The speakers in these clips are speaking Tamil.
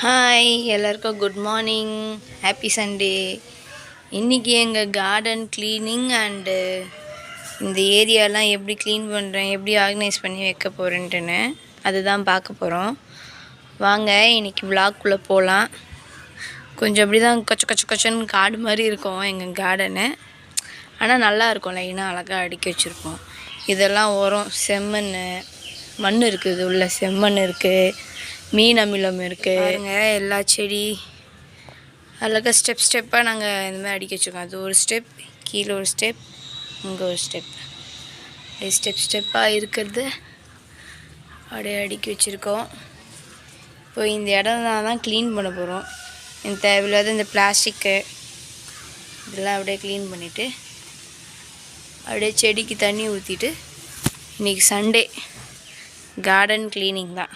ஹாய் எல்லாருக்கும் குட் மார்னிங், ஹாப்பி சண்டே. இன்றைக்கி எங்கள் கார்டன் க்ளீனிங் அண்டு இந்த ஏரியாலாம் எப்படி க்ளீன் பண்ணுறேன், எப்படி ஆர்கனைஸ் பண்ணி வைக்க போகிறேன்ட்டுன்னு அதுதான் பார்க்க போகிறோம். வாங்க இன்றைக்கி விளாக்குள்ளே போகலாம். கொஞ்சம் அப்படி தான் கொச்சன்னு காடு மாதிரி இருக்கும் எங்கள் கார்டனு. ஆனால் நல்லாயிருக்கும், லைனாக அழகாக அடுக்கி வச்சுருப்போம். இதெல்லாம் உரம், செம்மண், மண் இருக்குது, உள்ள செம்மண் இருக்குது, மீன் அமிலம் இருக்குது. பாருங்க எல்லா செடி அழகாக ஸ்டெப்பாக நாங்கள் இந்த மாதிரி அடிக்க வச்சுருக்கோம். அது ஒரு ஸ்டெப், கீழே ஒரு ஸ்டெப், இங்கே ஒரு ஸ்டெப், ஸ்டெப்பாக இருக்கிறது அப்படியே அடுக்கி வச்சுருக்கோம். இப்போ இந்த இடம் தான் க்ளீன் பண்ண போகிறோம். இந்த தேவையில்லாத இந்த பிளாஸ்டிக்கு இதெல்லாம் அப்படியே க்ளீன் பண்ணிவிட்டு அப்படியே செடிக்கு தண்ணி ஊற்றிட்டு இன்றைக்கி சண்டே கார்டன் க்ளீனிங் தான்.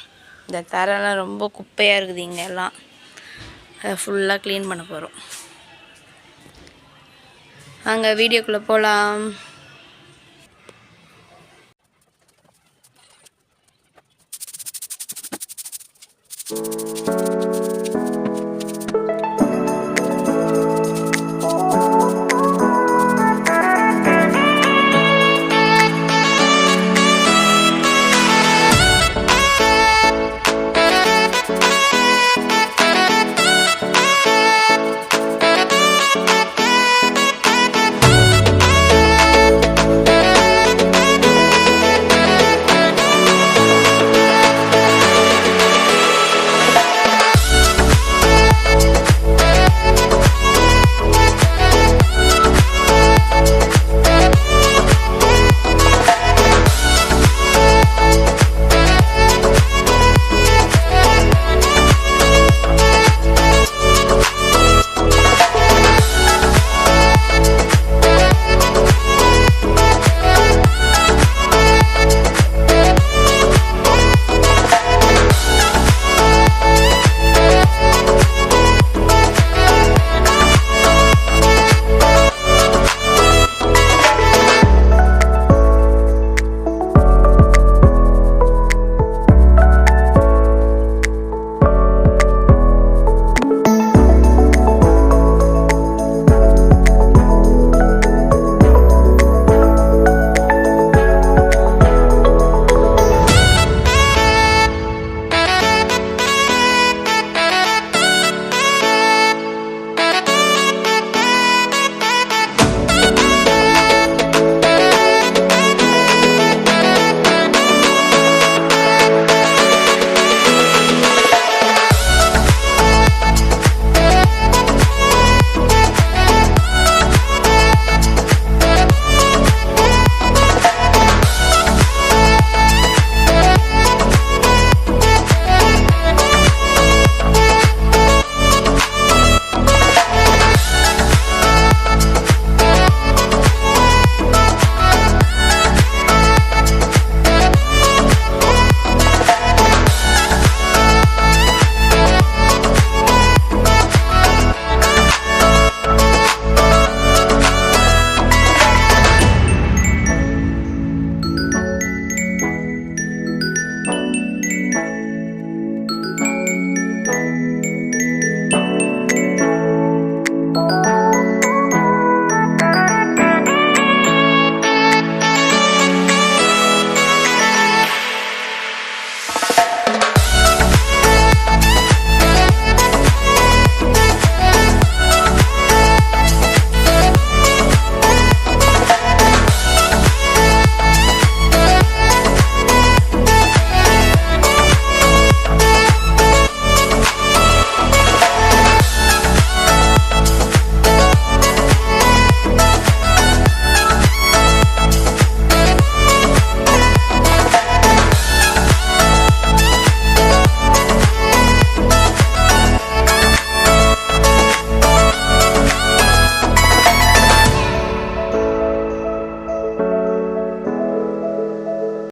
இந்த தரைலாம் ரொம்ப குப்பையாக இருக்குது இங்கே எல்லாம், அதை ஃபுல்லாக க்ளீன் பண்ண போகிறோம். அங்கே வீடியோக்குள்ளே போகலாம்.